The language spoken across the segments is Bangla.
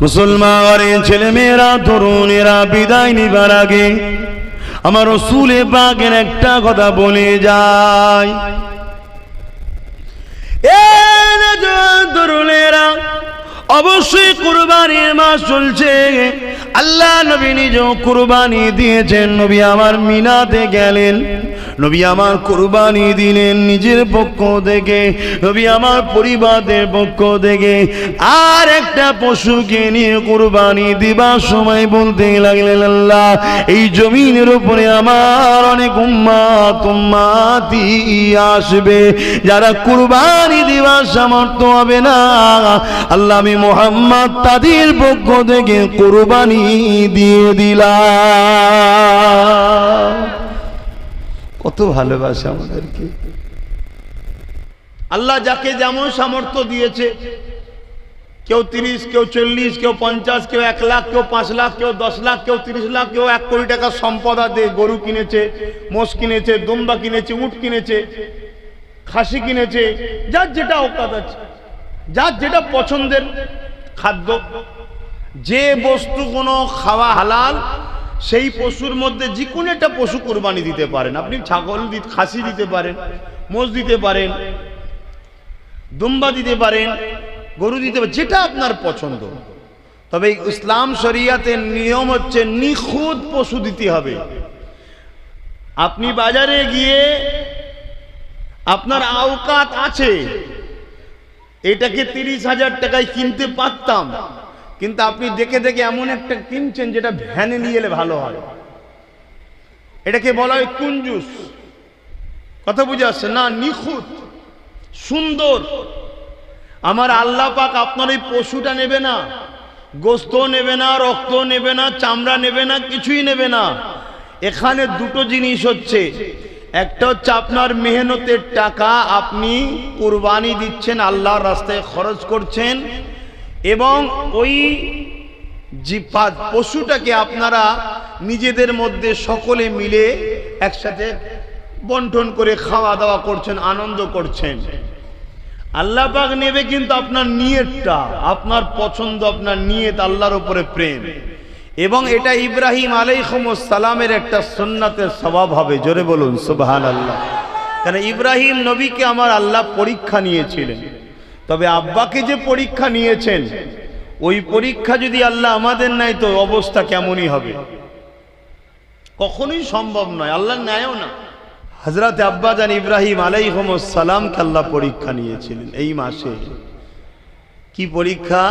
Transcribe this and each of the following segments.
মুসলমানের ছেলেমেয়েরা তরুণেরা বিদায় নিবার আগে আমার রাসূল পাকের একটা কথা বলে যায়, তরুণেরা অবশ্যই কুরবানির মাস চলছে। আল্লাহ নবী নিজেও কুরবানি দিয়েছেন। নবী আমার মিনাতে গেলেন, নবী আমার কুরবানি দিলেন নিজের পক্ষ থেকে, নবী আমার পরিবারের পক্ষ থেকে। আর একটা পশুকে নিয়ে কুরবানি দিবার সময় বলতে লাগলেন, আল্লাহ এই জমিনের উপরে আমার অনেক উম্মতি আসবে, যারা কুরবানি দিবার সামর্থ্য হবে না, আল্লাহ আমি মুহাম্মদ তাদের পক্ষ থেকে কুরবানি দিয়ে দিলাম। কত ভালোবাসা আমাদেরকে আল্লাহ, যাকে যেমন সামর্থ্য দিয়েছে, কেউ 30, কেউ 40, কেউ 50, কেউ 1 লাখ, কেউ 5 লাখ, কেউ 10 লাখ, কেউ 30 লাখ, কেউ 1 কোটি টাকার সম্পদ দিয়ে গরু কিনেছে, মোষ কিনেছে, দুম্বা কিনেছে, উট কিনেছে, খাসি কিনেছে, যার যেটা অকাত আছে, যার যেটা পছন্দের খাদ্য, যে বস্তু কোনো খাওয়া হালাল, সেই পশুর মধ্যে যে কোনো একটা পশু কুরবানি দিতে পারেন। আপনি ছাগল খাসি দিতে পারেন, মোষ দিতে পারেন, দুম্বা দিতে পারেন, গরু দিতে পারেন, যেটা আপনার পছন্দ। তবে ইসলাম শরিয়াতের নিয়ম হচ্ছে নিখুঁত পশু দিতে হবে। আপনি বাজারে গিয়ে আপনার আওকাত আছে, এটাকে 30,000 টাকায় কিনতে পারতাম, কিন্তু আপনি দেখে দেখে এমন একটা কিনছেন যেটা ভ্যানে নিয়ে এলে ভালো হয়। এটাকে বলা হয় কুঞ্জুস। কথা বুঝে আসছে না? নিখুঁত সুন্দর। আমার আল্লাহ পাক আপনার এই পশুটা নেবে না, গোস্ত নেবে না, রক্ত নেবে না, চামড়া নেবে না, কিছুই নেবে না। এখানে দুটো জিনিস হচ্ছে, একটা হচ্ছে আপনার মেহনতের টাকা, আপনি কুরবানি দিচ্ছেন, আল্লাহর রাস্তায় খরচ করছেন, এবং ওই পশুটাকে আপনারা নিজেদের মধ্যে সকলে মিলে একসাথে বন্টন করে খাওয়া দাওয়া করছেন, আনন্দ করছেন। আল্লাহ পাক নেবে কিন্তু আপনার নিয়তটা, আপনার পছন্দ, আপনার নিয়ত, আল্লাহর উপরে প্রেম। এবং এটা ইব্রাহিম আলাইহিস সালামের একটা সুন্নাতের স্বভাব হবে। জোরে বলুন সুবহানাল্লাহ। কারণ ইব্রাহিম নবীকে আমার আল্লাহ পরীক্ষা নিয়েছিলেন, তবে আব্বাকে যে পরীক্ষা নিয়েছেন, ওই পরীক্ষা যদি আল্লাহ আমাদের নেয় তো অবস্থা কেমনই হবে, কখনোই সম্ভব নয়, আল্লাহ নেয়ও না। হযরত আব্বাজান ইব্রাহিম আলাইহিস সালামকে আল্লাহ পরীক্ষা নিয়েছিলেন এই মাসে। কি পরীক্ষা?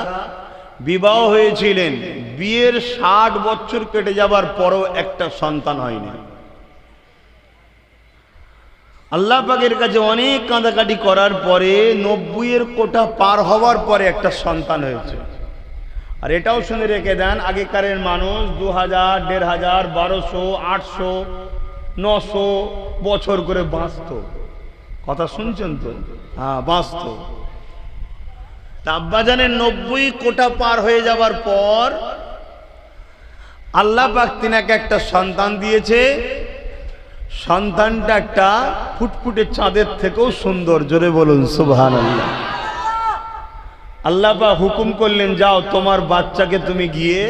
বিবাহ হয়েছিলেন, বিয়ের 60 বছর কেটে যাবার পরও একটা সন্তান হয়নি। আল্লাহ পাকের কাছে অনেক কাঁদাকাটি করার পরে 90-এর কোটা পার হওয়ার পরে একটা সন্তান হয়েছে। আর এটাও শুনে রেখে দেন, আগেকারের মানুষ 2000, 1500, 1200, 800, 900 বছর করে বাঁচত। কথা শুনছেন তো? হ্যাঁ, বাঁচত। আব্বাজানের 90 কোটা পার হয়ে যাবার পর আল্লাহ পাক তিনাকে একটা সন্তান দিয়েছে। সন্তানটা একটা ফুটফুটে চাঁদের থেকেও সুন্দর। জোরে বলুন সুবহানাল্লাহ। আল্লাহ পাক হুকুম করলেন, যাও তোমার বাচ্চাকে তুমি গিয়ে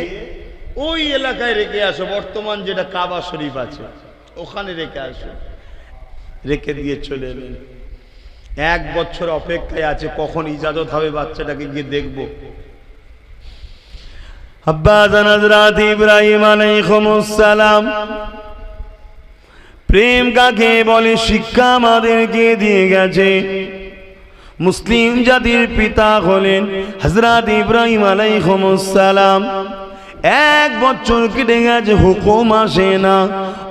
ওই এলাকায় রেখে আসো, বর্তমান যেটা কাবা শরীফ আছে ওখানে রেখে আসো। রেখে দিয়ে চলে এলেন। 1 বছর অপেক্ষায় আছে, কখন ইজাজত হবে বাচ্চাটাকে গিয়ে দেখব। আব্বাজান হযরত ইব্রাহিম আলাইহিস সালাম প্রেম কাকে বলে শিক্ষা আমাদেরকে দিয়ে গেছে। মুসলিম জাতির পিতা হলেন হযরত ইব্রাহিম আলাইহিস সালাম। 1 বছর কেটে গেছে, হুকুম আসে না,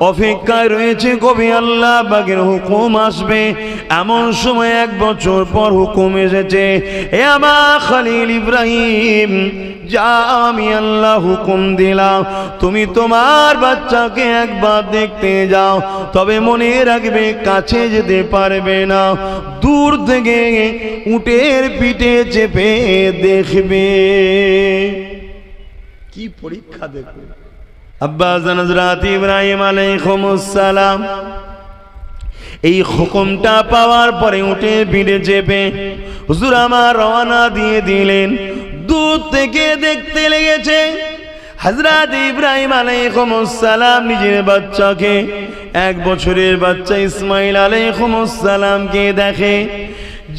অপেক্ষায় রয়েছে কবে আল্লাহ পাকের হুকুম আসবে। এমন সময় 1 বছর পর হুকুম এসেছে, হে আমার খলিল ইব্রাহিম, যা আমি আল্লাহ হুকুম দিলাম, তুমি তোমার বাচ্চাকে একবার দেখতে যাও, তবে মনে রাখবে কাছে যেতে পারবে না, দূর থেকে উটের পিঠে চেপে দেখবে। কি পরীক্ষা দেখো। আব্বাজান হযরত ইব্রাহিম আলাইহিস সালাম এই হুকুমটা পাওয়ার পরে উঠে পিঠে চেপে হুজুর আমার রওনা দিয়ে দিলেন। দূর থেকে দেখতে লেগেছে হযরত ইব্রাহিম আলাইহিস সালাম নিজের বাচ্চাকে, 1 বছরের বাচ্চা ইসমাইল আলাইহিস সালামকে দেখে।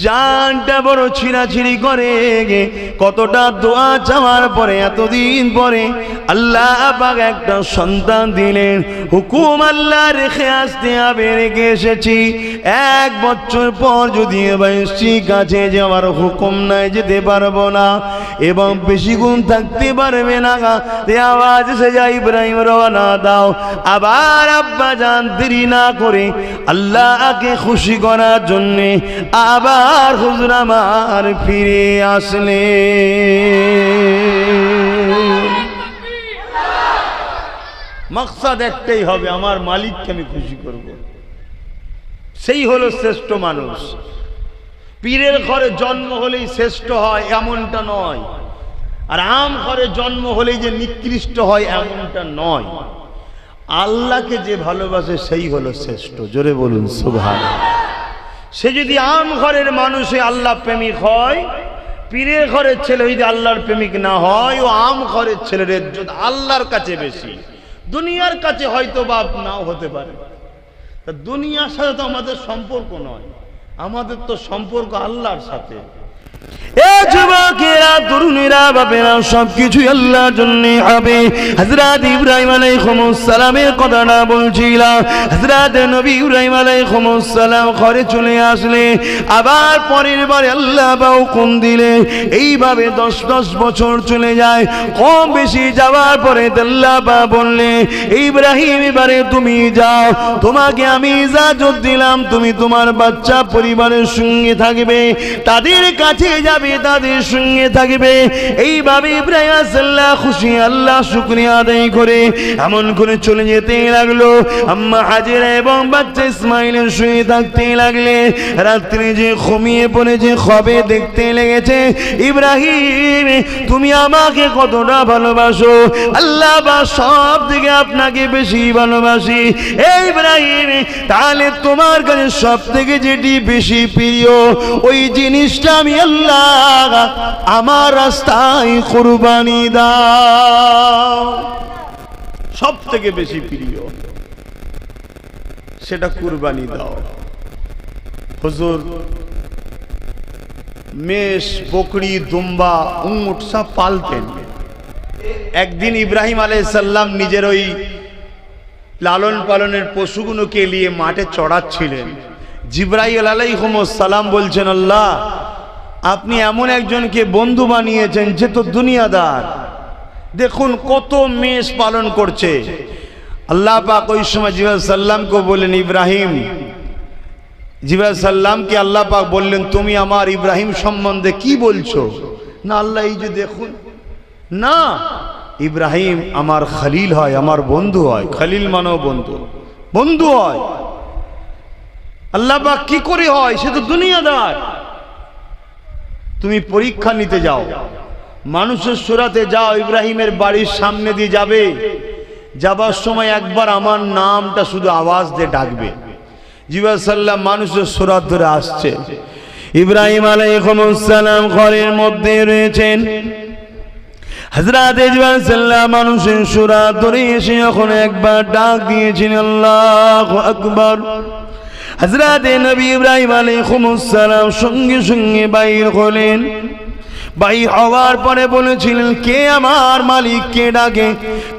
জানটা বড় ছিঁড়াছিঁড়ি করে, কতটা দোয়া চাওয়ার পরে এতদিন পরে আল্লাহ পাক একটা সন্তান দিলেন। হুকুম আল্লাহ রেখে আসতে হবে, রেখে এসেছি। 1 বছর পর যদি এসেছি, কাছে যাওয়ার হুকুম নাই, যেতে পারবো না এবং বেশি গুণ থাকতে পারবে না। আওয়াজ এসে যায়, ইব্রাহিম রওনা দাও। আবার আব্বা জান দেরি না করে আল্লাহকে খুশি করার জন্যে আবার হুজুর আমার ফিরে আসলে। মাকসাদ একটাই হবে, আমার মালিককে আমি খুশি করব। সেই হলো শ্রেষ্ঠ মানুষ। পীরের ঘরে জন্ম হলেই শ্রেষ্ঠ হয় এমনটা নয়, আর আম ঘরে জন্ম হলেই যে নিকৃষ্ট হয় এমনটা নয়। আল্লাহকে যে ভালোবাসে সেই হলো শ্রেষ্ঠ। জোরে বলুন সুবহানাল্লাহ। সে যদি আম ঘরের মানুষে আল্লাহ প্রেমিক হয়, পীরের ঘরের ছেলে যদি আল্লাহর প্রেমিক না হয়, ও আম ঘরের ছেলের ইজ্জত আল্লাহর কাছে বেশি, দুনিয়ার কাছে হয়তো বা নাও হতে পারে। তা দুনিয়ার সাথে তো আমাদের সম্পর্ক নয়, আমাদের তো সম্পর্ক আল্লাহর সাথে। যুবকেরা, তরুণীরা, বাপেরা, সবকিছুই আল্লাহর জন্য হবে। হযরত ইব্রাহিম আলাইহিস সালামের কথাটা বলছিলাম। হযরত নবী ইব্রাহিম আলাইহিস সালাম ঘরে চলে আসলে আবার পরের বারে আল্লাহ হুকুম দিলে। এইভাবে 10 বছর চলে যায়। কম বেশি যাওয়ার পরে আল্লাহ বললে, ইব্রাহিম এবারে তুমি যাও, তোমাকে আমি ইজাজত দিলাম, তুমি তোমার বাচ্চা পরিবারের সঙ্গে থাকবে, তাদের কাছে যাবে, তাদের সঙ্গে থাকবে। এইভাবে ইব্রাহিম আলাইহিস খুশি, আল্লাহ শুকরিয়া আদায় করে এমন করে চলে যেতে লাগলো। আম্মা হাজেরা এবং বাচ্চা ইসমাইলের সঙ্গে থাকতে লাগলে। রাত্রে যে ঘুমিয়ে পড়ে যে খবে দেখতে লেগেছে, ইব্রাহিম তুমি আমাকে কতটা ভালোবাসো, আল্লাহ বা সব থেকে আপনাকে বেশি ভালোবাসি। এই ইব্রাহিম, তাহলে তোমার কাছে সব থেকে যেটি বেশি প্রিয়, ওই জিনিসটা আমি আল্লাহ আমার রাস্তায় কুরবানি দাও। সব থেকে বেশি প্রিয় সেটা কুরবানি দাও। হুজুর মেষ, বকরি, দুম্বা, উট সব পালতেন। একদিন ইব্রাহিম আলাইহিস সালাম নিজের ওই লালন পালনের পশুগুলোকে নিয়ে মাঠে চড়াচ্ছিলেন। জিবরাইল আলাইহিস সালাম বলছেন, আল্লাহ আপনি এমন একজনকে বন্ধু বানিয়েছেন যে তো দুনিয়াদার, দেখুন কত মেষ পালন করছে। আল্লাহ পাক ওই সময় জিবরাইল সাল্লামকে বললেন, ইব্রাহিম, জিবরাইল সাল্লামকে আল্লাহ পাক বললেন, তুমি আমার ইব্রাহিম সম্বন্ধে কি বলছো? না আল্লাহ এই যে দেখুন না, ইব্রাহিম আমার খলিল হয়, আমার বন্ধু হয়। খলিল মানেও বন্ধু, বন্ধু হয়। আল্লাহ পাক কি করে হয়? সে তো দুনিয়াদার। তুমি পরীক্ষা নিতে যাও, মানুষের সুরাতে যাও, ইব্রাহিমের বাড়ির সামনে দিয়ে যাবে, যাবার সময় একবার আমার নামটা শুধু আওয়াজ দিয়ে ডাকবে। জিবরাইল সাল্লাম মানুষের সুরাত ধরে আসছে। ইব্রাহিম আলাইহিস সালাম ঘরের মধ্যে রয়েছেন। হযরত জিবরাইল সাল্লাম মানুষের সুরাত ধরে এসে যখন একবার ডাক দিয়েছেন, আল্লাহু আকবার, হযরত নবী ইব্রাহিম আলাইহিস সালাম সঙ্গে সঙ্গে বাইর হলেন। বাইর হওয়ার পরে বলেছিলেন, কে আমার মালিক কে ডাকে,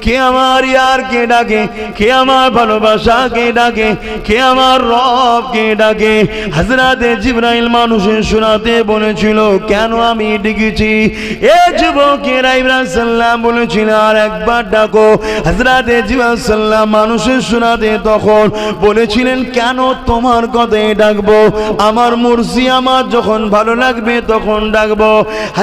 কে আমার ইয়ার কে ডাকে, কে আমার ভালোবাসা কে ডাকে, কে আমার রব কে ডাকে। হযরত জিবরাইল মানুষের শোনাতে বলেছিল, কেন আমি ডেকেছি? এ যুবকেরা, ইব্রাহিম সাল্লাম বলেছিল, আর একবার ডাকো। হযরত জিবরাইল সাল্লাম মানুষের শোনাতে তখন বলেছিলেন, কেন তোমার কথাই ডাকবো, আমার মুর্শি, আমার যখন ভালো লাগবে তখন ডাকবো।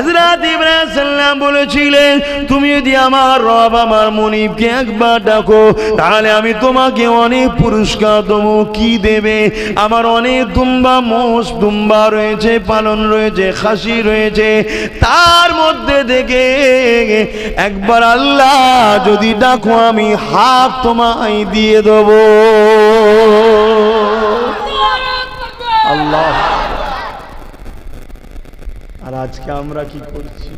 হযরত ইব্রাহিম সাল্লাম বলেছিলেন, তুমি যদি আমার রব আমার মনিবকে একবার ডাকো, তাহলে আমি তোমাকে অনেক পুরস্কার দেবো। কি দেবে? আমার অনেক দুম্বা, মোষ দুম্বা রয়েছে, পালন রয়েছে, খাসি রয়েছে, তার মধ্যে থেকে একবার আল্লাহ যদি ডাকো আমি হাফ তোমায় দিয়ে দেবো। আল্লাহ। আর আজকে আমরা কি করছি?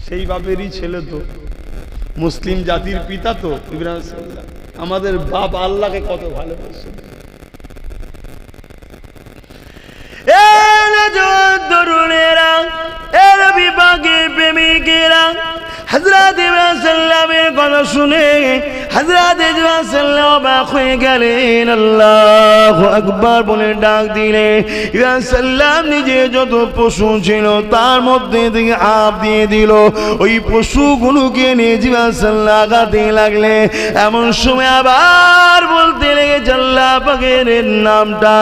সেই বাপেরই ছেলে তো, মুসলিম জাতির পিতা তো ইব্রাহিম সাল্লাম। আমাদের বাপ আল্লাহকে কত ভালোবাসে। তরুণেরা, এর বিভাগের প্রেমিকেরা হযরত ইব্রাহিম সাল্লামের কথা শুনে হযরত ইব্রাহিম সাল্লাম অবাক হয়ে গেলেন। আল্লাহু আকবার বলে ডাক দিলে ইব্রাহিম সাল্লাম নিজে যত পশু ছিল তার মধ্যে থেকে আপ দিয়ে দিল। ওই পশুগুলোকে নিয়ে ইব্রাহিম সাল্লাম আগাতে লাগলে। এমন সময় আবার বলতে লেগেছে আল্লাহ পাকের নামটা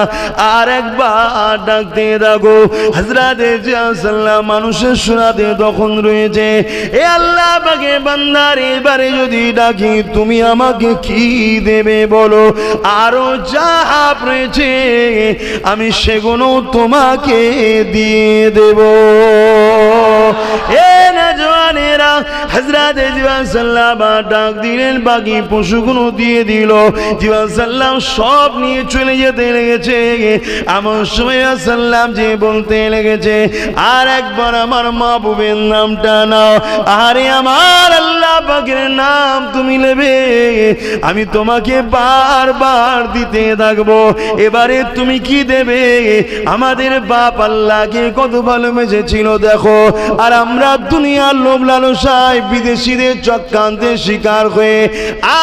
আর একবার ডাকতে থাকো। হযরত ইব্রাহিম সাল্লাম মানুষের শোনাতে তখন রয়েছে, এ আল্লাহ পাকের বান্দার এবারে যদি ডাকি তুমি আমাকে কি দেবে বলো, আরো যা রয়েছে আমি সেগুলো তোমাকে দিয়ে দেব। এ নওজওয়ানেরা, হযরত ইব্রাহিম সাল্লাম ডাক দিলেন, বাকি পশুগুলো দিয়ে দিল। ইব্রাহিম সাল্লাম সব নিয়ে চলে যেতে লেগেছে। এমন সময় সাল্লাম যে বলতে লেগেছে, আর একবার আমার মাহবুবের নামটা নাও। আরে আমার আল্লাহ পাকের নাম তুমি নেবে, আমি তোমাকে বারবার দিতে থাকবো। এবারে তুমি কি দেবে? আমাদের বাপ আল্লাহকে কত ভালোবেসেছিল দেখো, আর আমরা দুনিয়ার লোভ লালসায় বিদেশিদের চক্রান্তের শিকার হয়ে,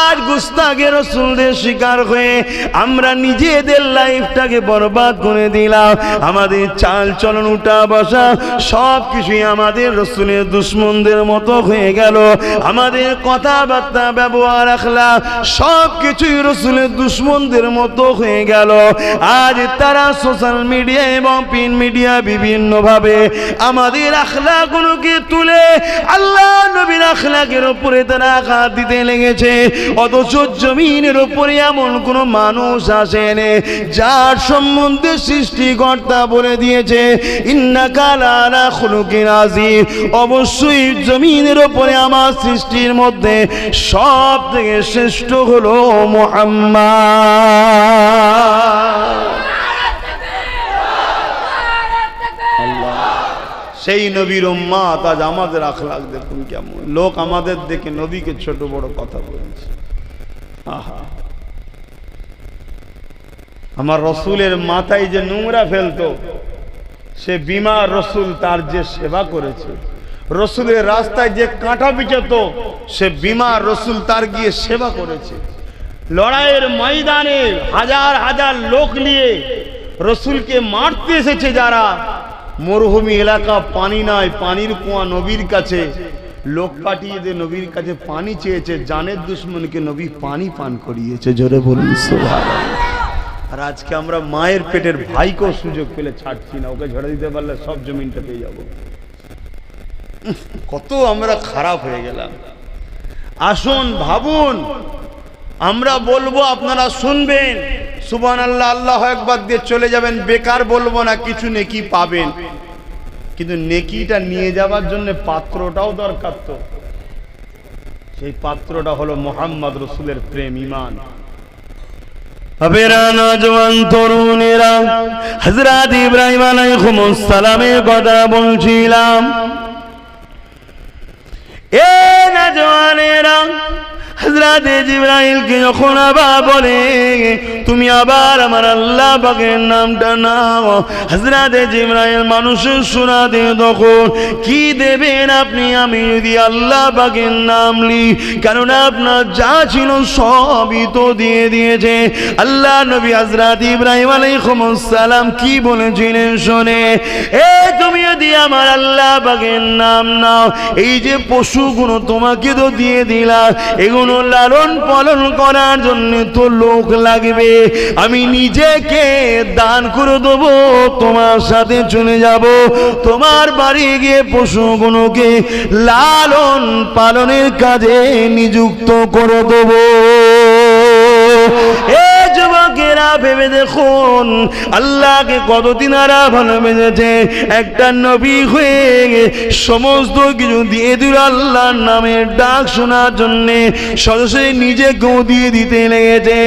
আজ গুস্তাখে রাসূলদের শিকার হয়ে আমরা নিজেদের লাইফটাকে বরবাদ করে দিলাম। আমাদের চাল চলন উঠা বসা সব কিছুই আমাদের রাসূলের দুশমনদের মতো হয়ে গেল। আমাদের কথাবার্তা ব্যবহার আখলাক সব কিছুই রাসূলের দুশমনদের মতো হয়ে গেল। আজ তারা সোশ্যাল মিডিয়া এবং প্রিন্ট মিডিয়া বিভিন্ন ভাবে আমাদের আখলাকগুলোকে তুলে আল্লাহ নবীর আখলাকের উপরে তারা আঘাত দিতে লেগেছে। অথচ জমিনের উপরে এমন কোন মানুষ আসেনি যার সম্বন্ধে সৃষ্টিকর্তা বলে দিয়েছে ইন্নাকা লাআলা খুলুকিন আযীম। অবশ্যই জমিনের উপরে আমার সৃষ্টির মধ্যে সব থেকে শ্রেষ্ঠ হলো মুহাম্মদ। সেই নবীর উম্মত আজ আমাদের আখলাক দেখুন কেমন। লোক আমাদের দেখে নবীকে ছোট বড় কথা বলেছে। আহা, আমার রসুলের মাথায় যে নোংরা ফেলতো, সে বিমার রসুল তার যে সেবা করেছে। রসুলের রাস্তায় যে কাঁটা বিচত, সে বিমার রসুল তার গিয়ে সেবা করেছে। লড়াইয়ের ময়দানে হাজার হাজার লোক নিয়ে রসুলকে মারতে এসেছে যারা, মরুভূমি এলাকা, পানি নাই, পানির কুয়া নবীর কাছে, লোক পাঠিয়ে দিয়ে নবীর কাছে পানি চেয়েছে। জানের দুশ্মনকে নবী পানি পান করিয়েছে। জোরে বলুন সুবহানাল্লাহ। আর আজকে আমরা মায়ের পেটের ভাইকেও সুযোগ পেলে ছাড়ছি না, ওকে ঝরে দিতে পারলে সব জমিনটা পেয়ে যাব। কত আমরা খারাপ হয়ে গেলাম। আসুন ভাবুন, আমরা বলবো আপনারা শুনবেন, সুবহানাল্লাহ আল্লাহু আকবার দিয়ে চলে যাবেন। বেকার বলবো না, কিছু নেকি পাবেন, কিন্তু নেকিটা নিয়ে যাওয়ার জন্য পাত্রটাও দরকার। তো সেই পাত্রটা হলো মুহাম্মদ রাসূলের প্রেম, ঈমান। আবেরা নওজওয়ান তরুণেরা, হযরত ইব্রাহিম আলাইহিস সালামের কথা বলছিলাম। এ নওজওয়ানেরা, হযরত জিবরাইলকে যখন আবার বলে তুমি আবার আমার আল্লাহ পাকের নামটা নাও, হযরত জিবরাইল মানুষের শোনাতে তখন কি দেবেন আপনি? আমি যদি আল্লাহ পাকের নাম লি, কারণ আপনার যা ছিল সবই তো দিয়ে দিয়েছে। আল্লাহ নবী হযরত ইব্রাহিম আলাইহিস সালাম কি বলেছিলেন শোনে, এ তুমি যদি আমার আল্লাহ পাকের নাম নাও, এই যে পশুগুলো তোমাকে তো দিয়ে দিলাম, এগুলো লালন পালন করার জন্য তো লোক লাগবে। আমি নিজেকে দান করে দেবো, তোমার সাথে চলে যাব, তোমার বাড়ি গিয়ে পশুগুলোকে লালন পালনের কাজে নিযুক্ত করে দেবো। এ যুবকেরা, ভেবে দেখুন আল্লাহকে কতদিন আর ভালোবেসেছে, একটা নবী হয়ে সমস্ত কিছু দিয়ে দিল আল্লাহর নামের ডাক শোনার জন্যে, সরাসরি নিজেকেও দিয়ে দিতে লেগেছে।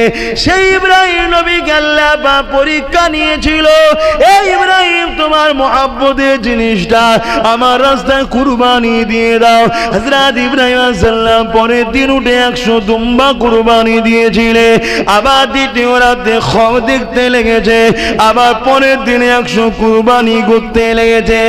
সেই ইব্রাহিম নবীকে আল্লাহ পাক পরীক্ষা নিয়েছিল, এই ইব্রাহিম তোমার মহব্বতের জিনিসটা আমার রাস্তায় কুরবানি দিয়ে দাও। হযরত ইব্রাহিম আলাইহিস সালাম পরের দিন উঠে 100 দুম্বা কুরবানি দিয়েছিলেন। আবার দ্বিতীয় রাতে খব দেখতে লেগেছে, আবার পরের দিনে 100 কুরবানি করতে লেগেছে।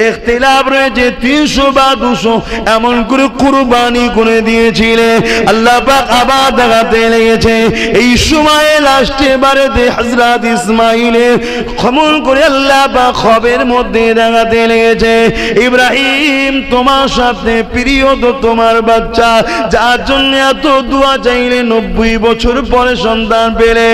ইখতিলাফ রয়েছে 300 বা 200 এমন করে কুরবানি করে দিয়েছিলেন। আল্লাহ পাক আবার দেখাতে লেগেছে। এই সময়ে লাস্টে বারেতে হযরত ইসমাঈলের খমন করে আল্লাহ পাক খবের মধ্যে দেখাতে লেগেছে, ইব্রাহিম তোমার সাথে প্রিয় তো তোমার বাচ্চা, যার জন্য এত দোয়া চাইলে 90 বছর পরে সন্তান পেলে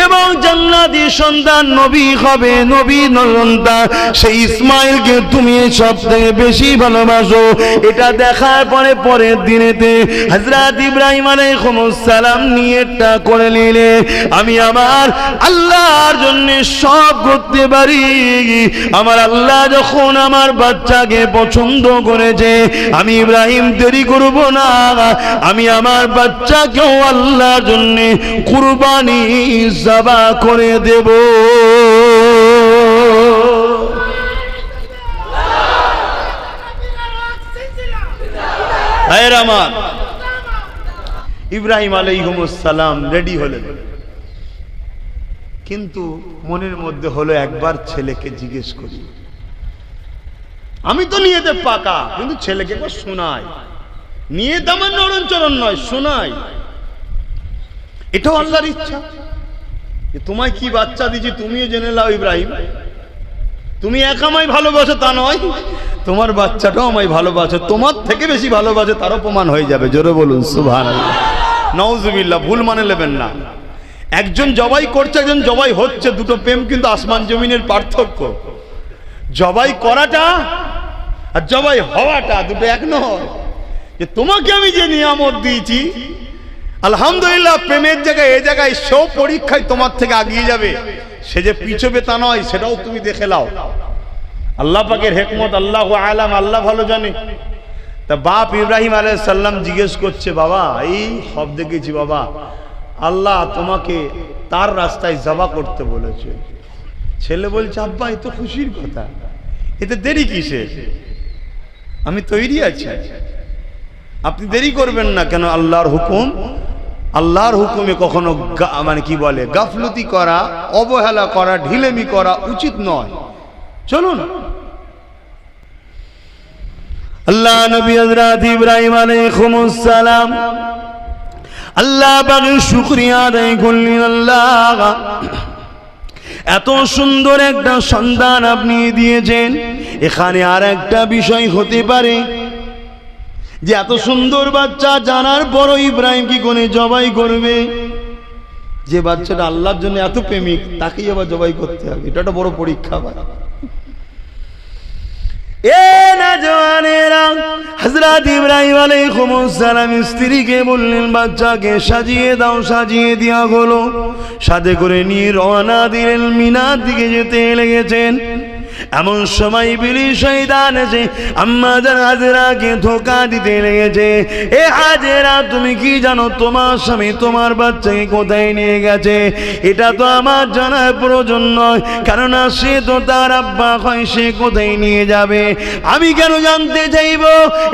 এবং জান্নাতি সন্তান নবী হবে, নবী সন্তান, সেই ইসমাইলকে তুমি সব থেকে বেশি ভালোবাসো। এটা দেখার পরে পরের দিনেতে হযরত ইব্রাহিম আলাইহিস সালাম নিয়তটা করে নিলে আমি আমার আল্লাহর জন্য সব করতে পারি। আমার আল্লাহ যখন আমার বাচ্চাকে পছন্দ করেছে, আমি ইব্রাহিম দেরি করব না, আমি আমার বাচ্চাকেও আল্লাহর জন্য কুরবানি জবা করে দেব। ভাইয়ের আমার, ইব্রাহিম আলাইহিস সালাম রেডি হলেন, কিন্তু মনের মধ্যে হলো একবার ছেলেকে জিজ্ঞেস করি। আমি তো নিয়েতে পাকা, কিন্তু ছেলেকে একবার শোনাই। নিয়ত আমার নরণচরণ নয়, শোনাই। এটাও আল্লাহর ইচ্ছা যে তোমায় কি বাচ্চা দিয়েছি তুমিও জেনে নাও ইব্রাহিম। তুমি একা আমায় ভালোবাসো তা নয়, তোমার বাচ্চাটাও আমায় ভালোবাসে, তোমার থেকে বেশি ভালোবাসে, তারও প্রমাণ হয়ে যাবে। জোরে বলুন সুবহানাল্লাহ, নাউজুবিল্লাহ। ভুল মানে নেবেন না। একজন জবাই করছে, একজন জবাই হচ্ছে, দুটো প্রেম কিন্তু আসমান জমিনের পার্থক্য। জবাই করাটা আর জবাই হওয়াটা দুটো এক নয়। যে তোমাকে আমি যে নিয়ামত দিয়েছি আলহামদুলিল্লাহ, প্রেমের জায়গায় এই জায়গায় সেও পরীক্ষায় তোমার থেকে এগিয়ে যাবে, সে যে পিছবে তা নয়, সেটাও তুমি দেখে নাও। আল্লাহ পাকের হিকমত আল্লাহু আলাম, আল্লাহ ভালো জানে। তা বাপ ইব্রাহিম আলাইহিস সালাম জিজ্ঞেস করছে, বাবা এই সব দেখেছি বাবা, আল্লাহ তোমাকে তার রাস্তায় জবা করতে বলেছে। ছেলে বলছে, আব্বা এ তো খুশির কথা, এতে দেরি কিসে, আমি তৈরি আছি, আপনি দেরি করবেন না কেন? আল্লাহর হুকুম, আল্লাহর হুকুমে কখনো মানে কি বলে গাফলতি করা, অবহেলা করা, ঢিলেমি করা উচিত নয়। চলুন। আল্লাহ নবী হযরত ইব্রাহিম আলাইহিস সালাম আল্লাহ পাকের শুকরিয়া আদায় করলেন। আল্লাহ এত সুন্দর একটা সন্তান আপনি দিয়েছেন। এখানে আর একটা বিষয় হতে পারে যে এত সুন্দর বাচ্চা জানার পরও ইব্রাহিম কি কোনে জবাই করবে? যে বাচ্চাটা আল্লাহর জন্য এত প্রেমিক, তাকেই আবার জবাই করতে হবে, এটা একটা বড় পরীক্ষা। হযরত ইব্রাহিম আলাইহিস সালাম স্ত্রীকে বললেন, বাচ্চাকে সাজিয়ে দাও। সাজিয়ে দেওয়া হলো, সাথে করে নিয়ে রওনা দিলেন, মিনার দিকে যেতে লেগেছেন। এমন সময় ইবলিস শয়তান এসে আম্মা জান হাজেরাকে ধোঁকা দিতে লেগেছে। এ হাজেরা, তুমি কি জানো তোমার স্বামী তোমার বাচ্চাকে কোথায় নিয়ে গেছে? এটা তো আমার জানার প্রয়োজন নয়, কেননা সে তো তার আব্বা হয়, সে কোথায় নিয়ে যাবে আমি কেন জানতে চাইব?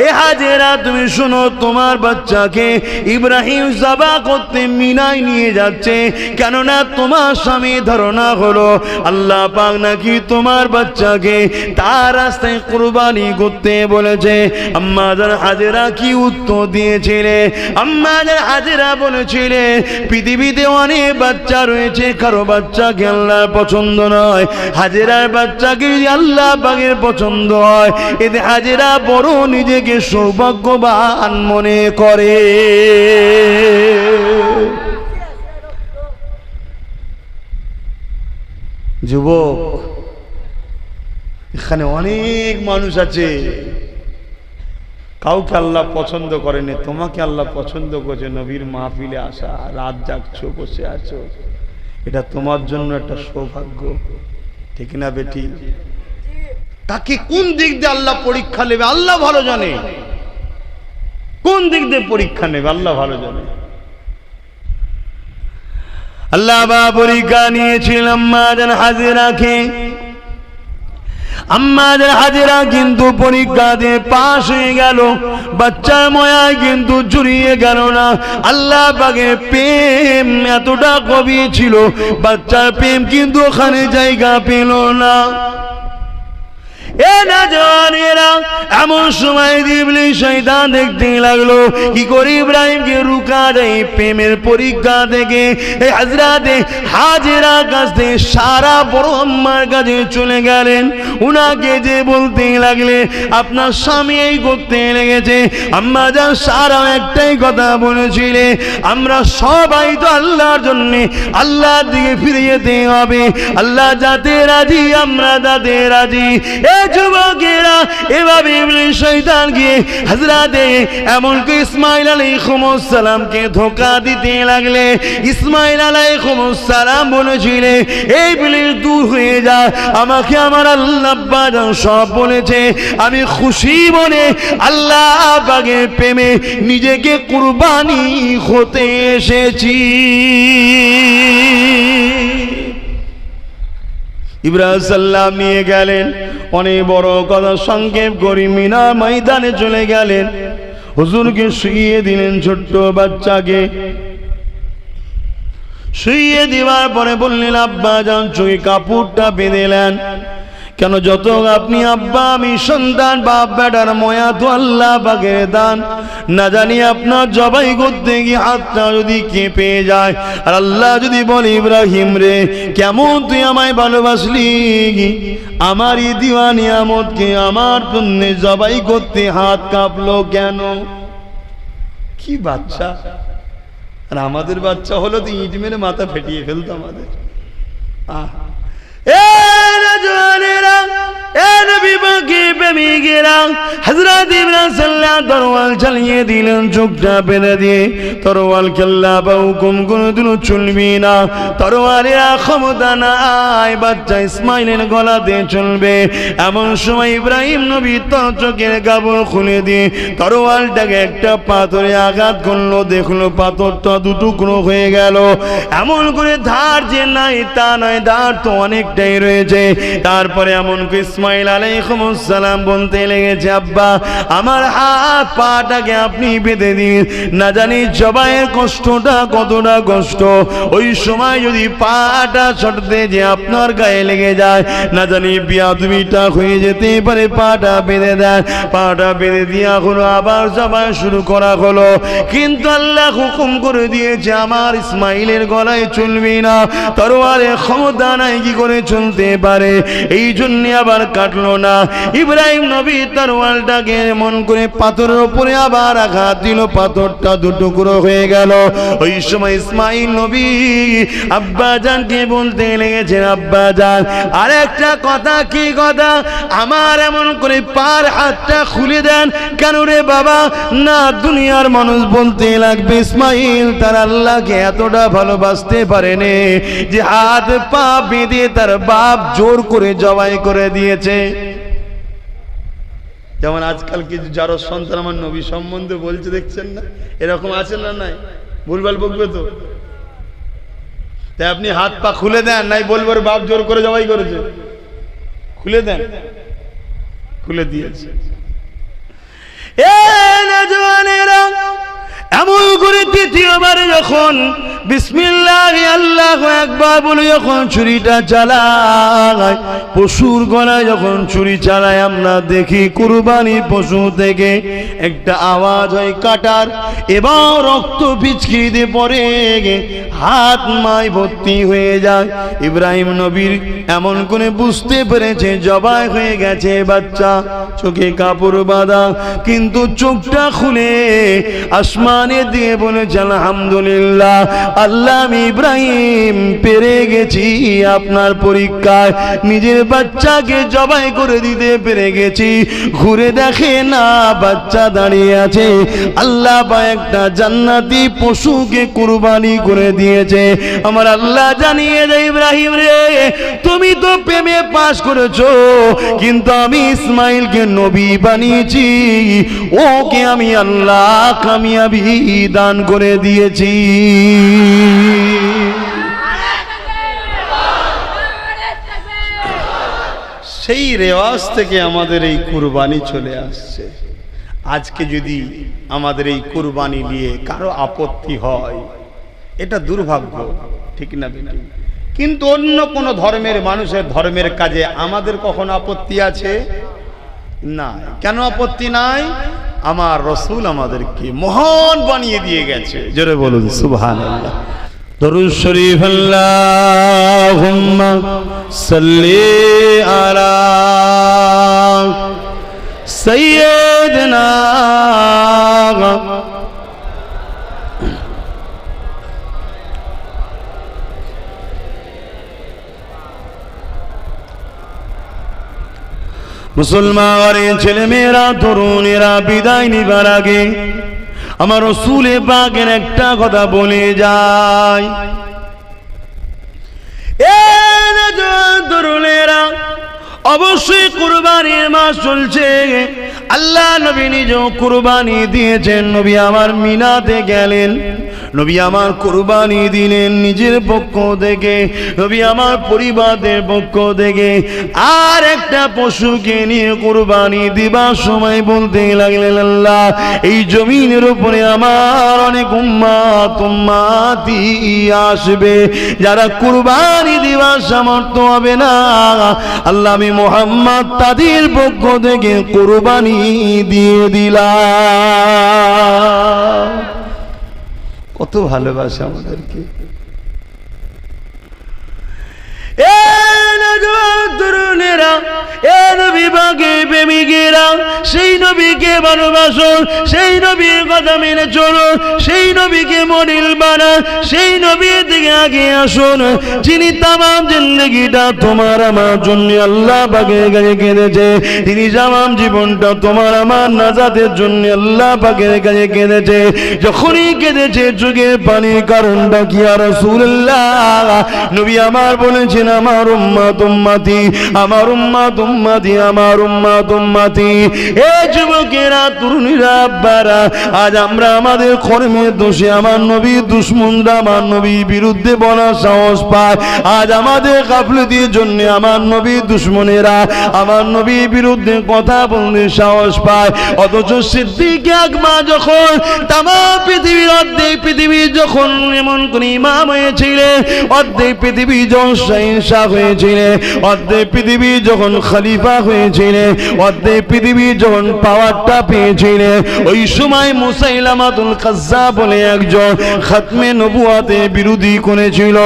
এ হাজেরা, তুমি শোনো, তোমার বাচ্চাকে ইব্রাহিম জবা করতে মিনায় নিয়ে যাচ্ছে, কেননা তোমার স্বামী ধারণা হলো আল্লাহ পাক নাকি তোমার বাচ্চাকে তার রাস্তায় কুরবানি করতে বলেছে। আম্মা জান হাজেরা কি উত্তর দিয়েছিলে? আম্মা জান হাজেরা বলেছিলে, পৃথিবীতে অনেক বাচ্চা রয়েছে, কারো বাচ্চাকে আল্লাহ পছন্দ নয়, হাজেরার বাচ্চাকে আল্লাহ পাকের পছন্দ হয়। এতে হাজেরা বড় নিজেকে সৌভাগ্যবান মনে করে। যুবক, এখানে অনেক মানুষ আছে, কাউকে আল্লাহ পছন্দ করেনি, তোমাকে আল্লাহ পছন্দ করেছে। নবীর মাহফিলে আসা, রাত জাগছো, বসে আছো, এটা তোমার জন্য একটা সৌভাগ্য, ঠিক না বেটি? তাকে কোন দিক দিয়ে আল্লাহ পরীক্ষা নেবে আল্লাহ ভালো জানে, কোন দিক দিয়ে পরীক্ষা নেবে আল্লাহ ভালো জানে। আল্লাহ বা পরীক্ষা নিয়েছিলেন আম্মাজান হাজেরাকে। আম্মাজান হাজেরা কিন্তু পরীক্ষা দিয়ে পাশ হয়ে গেল, বাচ্চার ময়ায় কিন্তু জড়িয়ে গেল না। আল্লাহ পাকের প্রেম এতটা গভীর ছিল, বাচ্চার প্রেম কিন্তু ওখানে জায়গা পেল না। এমন সময় ইবলিস শয়তান দেখতে লাগলো কি করে ইব্রাহিমকে রুকা যায় প্রেমের পরীক্ষা থেকে। এই হযরতে হাজেরা কাছ থেকে সারা বড় আম্মার কাছে চলে গেলেন, উনাকে যে বলতে লাগলে আপনার স্বামী এই করতে লেগেছে। আম্মা যান সারা একটাই কথা বলেছিলে, আমরা সবাই তো আল্লাহর জন্য আল্লাহর দিকে ফিরে যেতে হবে, আল্লাহ যাতে রাজি আমরা তাতে রাজি। যুবকেরা এভাবে ইবলিস শয়তান গিয়ে হযরতে এমনকি ইসমাঈল আলাইহিস সালামকে ধোঁকা দিতে লাগলে। ইসমাঈল আলাইহিস সালাম বলেছিলেন, এই ইবলিস দূর হয়ে যা, আমাকে আমার আল্লাহ আব্বা জান সব বলেছে, আমি খুশি মনে আল্লাহ পাকের প্রেমে নিজেকে কুরবানি হতে এসেছি। ইব্রাহিম সাল্লাম নিয়ে গেলেন, অনেক বড় কথা সংক্ষেপ করি মিনা ময়দানে চলে গেলেন। হুজুরকে শুইয়ে দিলেন, ছোট্ট বাচ্চাকে শুইয়ে দেওয়ার পরে বললেন আব্বা যান চোখে কাপড়টা বেঁধেলেন। কেন যত আপনি আব্বা আমি সন্তান বাপ বেটার ময়া তো আল্লাহ পাকের দান, না জানি আপনার জবাই করতে গিয়ে হাতটা যদি কেঁপে যায় আর আল্লাহ যদি বলে ইব্রাহিম রে কেমন তুই আমায় ভালোবাসলি, আমার এই দিওয়া নিয়ামতকে আমার জন্য জবাই করতে হাত কাঁপলো কেন? কি বাচ্চা, আর আমাদের বাচ্চা হলো তো ইট মেরে মাথা ফেটিয়ে ফেলতো আমাদের। তরোয়াল চালিয়ে দিলেন, চোখটা বেঁধে দিয়ে তরোয়াল খেল্লা বা হুকুম কোনদিনও চলবি না, তরোয়ালের ক্ষমতা নাই, বাচ্চা ইসমাইলের গলাতে চলবে। এমন সময় ইব্রাহিম নবী তার চোখের কাপড় খুলে দিয়ে তরোয়ালটাকে একটা পাথরে আঘাত করলো, দেখলো পাথরটা দুটুকরো হয়ে গেল। এমন করে ধার যে নাই তা নয়, ধার তো অনেকটাই রয়েছে। তারপরে এমন কি ইসমাঈল আলাইহিস সালাম বলতে লেগেছে আব্বা আমার হাত পাটাকে আপনি বেঁধে দিন, না জানি জবাইয়ের কষ্টটা কতটা কষ্ট, ওই সময় যদি পাটা ছড়তে যে আপনার গায়ে লেগে যায় না জানি বিয়াদবিটা হয়ে যেতে পারে, পাটা বেঁধে দেন। পাটা বেঁধে দেওয়া হলো, আবার জবাই শুরু করা হলো, কিন্তু আল্লাহ হুকুম করে দিয়েছে আমার ইসমাইলের গলায় চলবে না, তরোয়ারের ক্ষমতা নাই কি করে চলতে পারে, এই জন্য আবার কাটলো না। ইব্রাহিম নবী তরোয়ালটাকে মন করে পাথরের উপরে আবার আঘাত দিল, পাথরটা দুটুকরো হয়ে গেল। ওই সময় ইসমাইল নবী আব্বা জানকে বলতে লেগেছেন আব্বা জান আরেকটা কথা। কি কথা? আমার এমন করে পার হাতটা খুলে দেন কেন রে বাবা? না দুনিয়ার মানুষ বলতে লাগবে ইসমাইল তার আল্লাহকে এতটা ভালোবাসতে পারেনি যে হাত পা বেঁধে তার বাপ জোর করে জবাই করে দিয়েছে। যেমন আজকাল কিছু যারা সন্তান আমার নবী সম্বন্ধে বলছে দেখছেন না, এরকম আছে না? নাই ভুলভাল বকবে তো, তাই আপনি হাত পা খুলে দেন, নাই বলবো বাপ জোর করে জবাই করেছে, খুলে দেন, খুলে দিয়েছে। এমন করে তৃতীয়বার যখন বিসমিল্লাহ আল্লাহু আকবার বলে যখন ছুরিটা চালায়, পশুর গলায় যখন ছুরি চালায় আমরা দেখি কুরবানির পশু থেকে একটা আওয়াজ হয় কাটার, এবং রক্ত পিচকিতে পড়ে হাত মায় ভর্তি হয়ে যায়। ইব্রাহিম নবীর এমন করে বুঝতে পেরেছে জবাই হয়ে গেছে বাচ্চা, চোখে কাপড় বাঁধা, কিন্তু চোখটা খুলে আসমানে দিয়ে বলেছে আলহামদুলিল্লাহ আল্লাহ আমি ইব্রাহিম পেরে গেছি আপনার পরীক্ষায়, নিজের বাচ্চাকে জবাই করে দিতে পেরে গেছি। ঘুরে দেখে না বাচ্চা দাঁড়িয়ে আছে, আল্লাহ বা একটা জান্নাতি পশুকে কুরবানি করে দিয়েছে। আমার আল্লাহ জানিয়ে দেয়, ইব্রাহিম রে, তুমি তো প্রেমে পাশ করেছো, কিন্তু আমি ইসমাইলকে নবী বানিয়েছি, ওকে আমি আল্লাহ কামিয়াবি দান করে দিয়েছি। সেই রেওয়াজ থেকে আমাদের এই কুরবানি চলে আসছে। আজকে যদি আমাদের এই কুরবানি নিয়ে কারো আপত্তি হয়, এটা দুর্ভাগ্য, ঠিক না বেটি? কিন্তু অন্য কোনো ধর্মের মানুষের ধর্মের কাজে আমাদের কখনো আপত্তি আছে? না। কেন আপত্তি নাই? আমার রসুল আমাদেরকে মহান বানিয়ে দিয়ে গেছে। জোরে বলুন সুবহানাল্লাহ। দরুদ শরীফ আল্লাহুম্মা সাল্লি আলা সাইয়্যিদিনা মুসলমানের ছেলেমেয়েরা, তরুণেরা বিদায় নিবার আগে আমার রাসূল পাকের একটা কথা বলে যায়। তরুণেরা, অবশ্যই কুরবানির মাস চলছে। আল্লাহ নবী নিজেও কুরবানি দিয়েছেন। নবী আমার মিনাতে গেলেন, নবী আমার কুরবানি দিলেন নিজের পক্ষ থেকে, নবী আমার পরিবারের পক্ষ থেকে। আর একটা পশুকে নিয়ে কুরবানি দিবার সময় বলতে লাগলেন, আল্লাহ এই জমিনের উপরে আমার অনেক উম্মতি আসবে, যারা কুরবানি দিবার সামর্থ্য হবে না, আল্লাহ আমি মুহাম্মদ তাদের পক্ষ থেকে কুরবানি দিয়ে দিলাম। কত ভালোবাসা আমাদেরকে। তরুণেরা, এ নবী পাকে প্রেমিকেরা, সেই নবীকে ভালোবাসো, সেই নবীর কথা মেনে চলো, সেই নবীকে মডেল বানান, সেই নবীর দিকে আগে আসুন, যিনি তামাম জিন্দগিটা তোমার আমার জন্য আল্লাহ পাকের কাছে কেঁদেছে, তিনি তামাম জীবনটা তোমার আমার নাজাতের জন্য আল্লাহ পাকের কাছে কেঁদেছে। যখনই কেঁদেছে চোখের পানির কারণটা কি? আর রাসূলুল্লাহ নবী আমার বলেছেন, আমার উম্মত উম্মতি, আমার উম্মত উম্মতি, আমার উম্মত উম্মতি। এ যুবকেরা, তরুণীরা, আব্বারা, আজ আমরা আমাদের কর্মের দোষে আমার নবীর দুশমনরা আমার নবীর বিরুদ্ধে বলার সাহস পায়। আজ আমাদের গাফলতির জন্য আমার নবীর দুশমনেরা আমার নবীর বিরুদ্ধে কথা বলতে সাহস পায়। অথচ সিদ্দিক আকবর যখন তামাম পৃথিবীর অর্ধেক পৃথিবী যখন এমন কোন ইমাম হয়েছিলেন, অর্ধেক পৃথিবী যখন শাহ হয়েছিলেন, অর্ধেক পৃথিবী যখন খলিফা হয়েছিলেন, অর্ধেক পৃথিবী যখন পাওয়ারটা পেয়েছিলেন, ওই সময় মুসাইলামাতুল কাজ্জাব বলে একজন খাতমে নবুয়াতের বিরোধী করেছিল।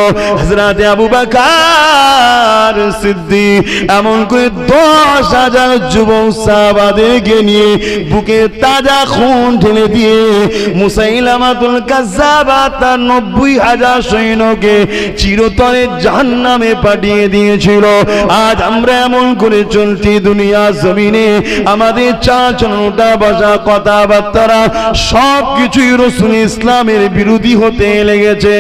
হযরত আবু বকর সিদ্দিক এমন করে 10,000 যুবক সাহাবাদেরকে নিয়ে বুকে তাজা খুন ঢেলে দিয়ে মুসাইলামাতুল কাজ্জাব তার 90,000 সৈন্যকে চিরতরে জাহান্নামে পাঠিয়ে দিয়েছিল। আজ আমরা এমন করে চলছি দুনিয়া জমিনে, আমাদের চাচনটা বসা কথাবার্তা সব কিছুই রাসূল ইসলামের বিরোধী হতে লেগেছে।